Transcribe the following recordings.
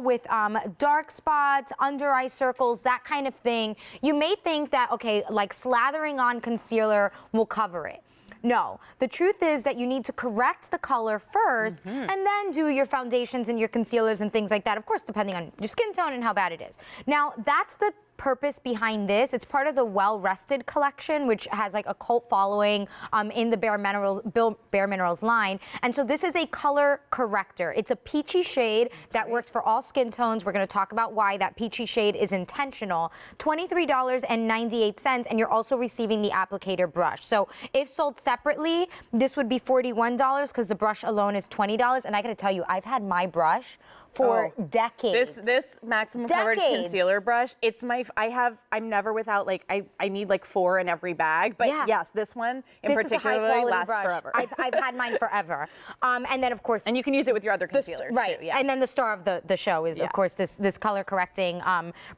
with dark spots, under eye circles, that kind of thing. You may think that, okay, like slathering on concealer will cover it. No, the truth is that you need to correct the color first and then do your foundations and your concealers and things like that, of course, depending on your skin tone and how bad it is. Now, that's the purpose behind this. It's part of the Well Rested collection, which has like a cult following in the bareMinerals line. And so this is a color corrector. It's a peachy shade that works for all skin tones. We're going to talk about why that peachy shade is intentional. $23.98, and you're also receiving the applicator brush. So if sold separately, this would be $41 because the brush alone is $20. And I got to tell you, I've had my brush for decades. This maximum coverage concealer brush, it's I'm never without, like, I need like 4 in every bag, but yes, this one in particular lasts forever. I've had mine forever. And then of course. And you can use it with your other concealers right, too, yeah. And then the star of the show is of course this color correcting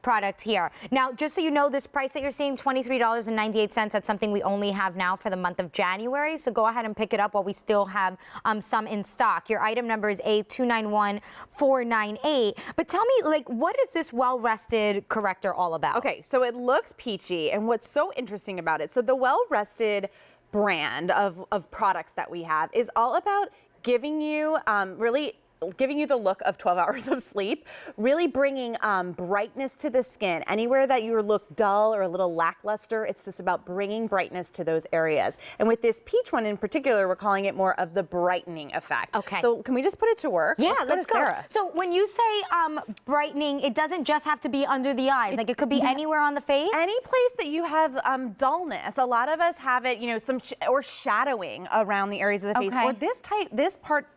product here. Now, just so you know, this price that you're seeing, $23.98, that's something we only have now for the month of January. So go ahead and pick it up while we still have some in stock. Your item number is A291498. But tell me, like, what is this Well Rested corrector all about? Okay, so it looks peachy, and what's so interesting about it, so the Well Rested brand of products that we have is all about giving you really giving you the look of 12 hours of sleep, really bringing brightness to the skin. Anywhere that you look dull or a little lackluster, it's just about bringing brightness to those areas. And with this peach one in particular, we're calling it more of the brightening effect. Okay. So can we just put it to work? Yeah, let's go. Sarah. So when you say brightening, it doesn't just have to be under the eyes. Like it could be anywhere on the face? Any place that you have dullness. A lot of us have it, you know, or shadowing around the areas of the face. Or this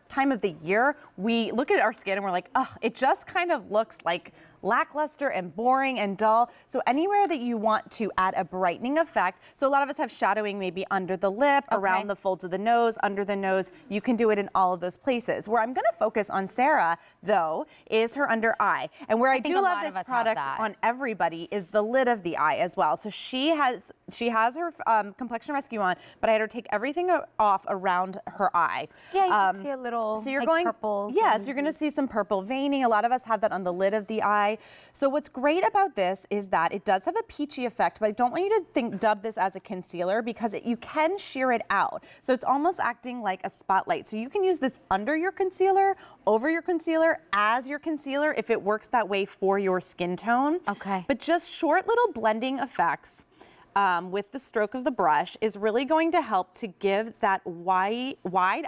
time of the year, we look at our skin and we're like, oh, it just kind of looks like lackluster and boring and dull. So anywhere that you want to add a brightening effect, so a lot of us have shadowing maybe under the lip, around the folds of the nose, under the nose, you can do it in all of those places. Where I'm gonna focus on Sarah, though, is her under eye. And where I do love this product on everybody is the lid of the eye as well. So she has her complexion rescue on, but I had her take everything off around her eye. Yeah, you can see a little purple. Yes, you're gonna see some purple veining. A lot of us have that on the lid of the eye. So what's great about this is that it does have a peachy effect, but I don't want you to dub this as a concealer because you can sheer it out. So it's almost acting like a spotlight. So you can use this under your concealer, over your concealer, as your concealer if it works that way for your skin tone. Okay. But just short little blending effects with the stroke of the brush is really going to help to give that wide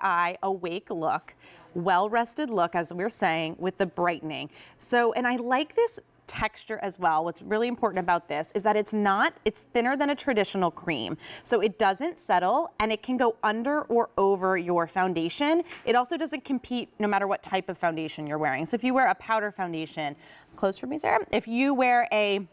eye, awake look, well-rested look, as we're saying, with the brightening. So, and I like this texture as well. What's really important about this is that it's thinner than a traditional cream. So it doesn't settle and it can go under or over your foundation. It also doesn't compete no matter what type of foundation you're wearing. So if you wear a powder foundation, close for me, Sarah, if you wear a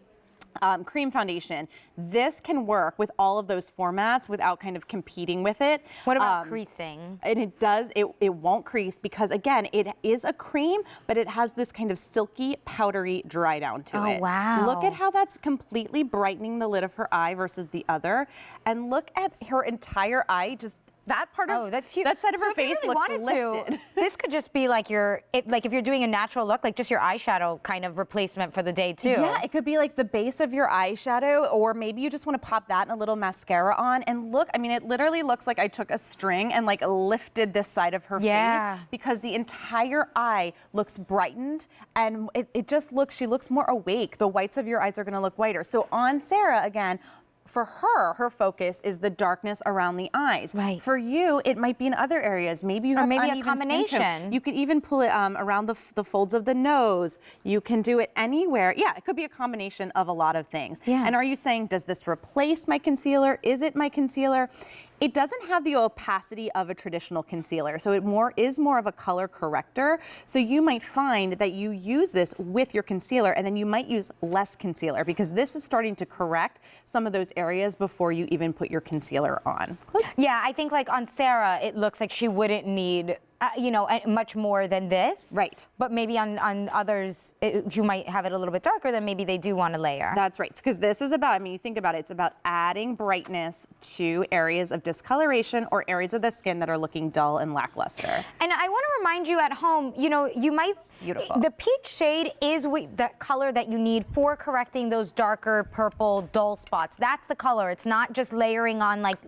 cream foundation, this can work with all of those formats without kind of competing with it. What about creasing? And it won't crease because, again, it is a cream, but it has this kind of silky, powdery dry down to it. Oh, wow. Look at how that's completely brightening the lid of her eye versus the other. And look at her entire eye, just that part of that's huge. That side of her face really looks lifted. This could just be like if you're doing a natural look, like just your eyeshadow kind of replacement for the day too. Yeah, it could be like the base of your eyeshadow, or maybe you just want to pop that and a little mascara on. And look, I mean, it literally looks like I took a string and like lifted this side of her face because the entire eye looks brightened and it just looks, she looks more awake. The whites of your eyes are going to look whiter. So on Sarah, again, for her focus is the darkness around the eyes. Right. For you, it might be in other areas. Maybe you have uneven a combination. Skin tone. You could even pull it around the folds of the nose. You can do it anywhere. Yeah, it could be a combination of a lot of things. Yeah. And are you saying, does this replace my concealer? Is it my concealer? It doesn't have the opacity of a traditional concealer, so it is more of a color corrector. So you might find that you use this with your concealer and then you might use less concealer because this is starting to correct some of those areas before you even put your concealer on. Yeah, I think like on Sarah, it looks like she wouldn't need much more than this. Right. But maybe on others who might have it a little bit darker, then maybe they do want to layer. That's right. Because this is about, I mean, you think about it, it's about adding brightness to areas of discoloration or areas of the skin that are looking dull and lackluster. And I want to remind you at home, you know, you might Beautiful. The peach shade is the color that you need for correcting those darker purple dull spots. That's the color. It's not just layering on like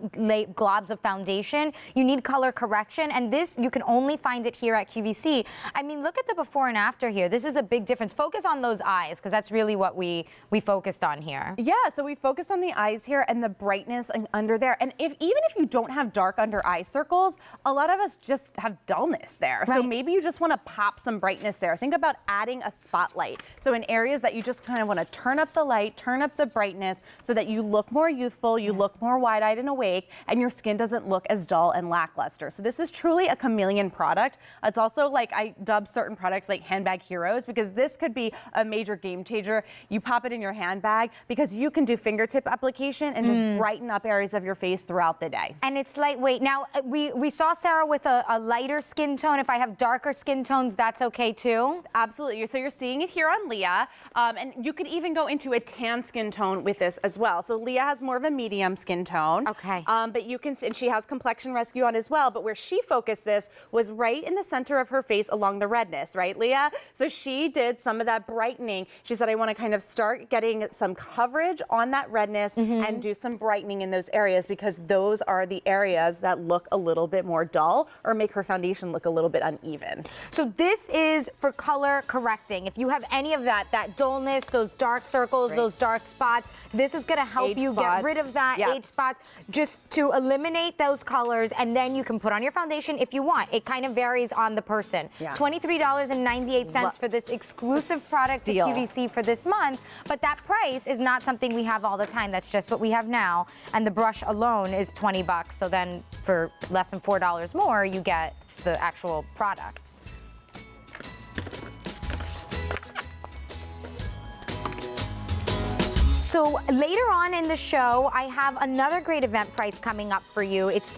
globs of foundation. You need color correction, and this, you can only find it here at QVC. I mean, look at the before and after here. This is a big difference. Focus on those eyes, because that's really what we focused on here. Yeah, so we focused on the eyes here and the brightness and under there. And even if you don't have dark under eye circles, a lot of us just have dullness there. Right. So maybe you just want to pop some brightness there. Think about adding a spotlight. So in areas that you just kind of want to turn up the light, turn up the brightness so that you look more youthful, you look more wide-eyed and awake, and your skin doesn't look as dull and lackluster. So this is truly a chameleon product. It's also like, I dub certain products like handbag heroes, because this could be a major game changer. You pop it in your handbag because you can do fingertip application and just brighten up areas of your face throughout the day. And it's lightweight. Now, we saw Sarah with a lighter skin tone. If I have darker skin tones, that's okay too? Absolutely. So you're seeing it here on Leah, and you could even go into a tan skin tone with this as well. So Leah has more of a medium skin tone. Okay. But you can, and she has Complexion Rescue on as well, but where she focused this was right in the center of her face along the redness, right, Leah? So she did some of that brightening. She said, I want to kind of start getting some coverage on that redness and do some brightening in those areas, because those are the areas that look a little bit more dull or make her foundation look a little bit uneven. So this is for color correcting. If you have any of that dullness, those dark circles, those dark spots, this is going to help Age you spots. get rid of that age spots, just to eliminate those colors, and then you can put on your foundation if you want. It kind of varies on the person. $23.98 for this exclusive product to QVC for this month, but that price is not something we have all the time. That's just what we have now, and the brush alone is 20 bucks. So then for less than $4 more, you get the actual product. So later on in the show, I have another great event price coming up for you. It's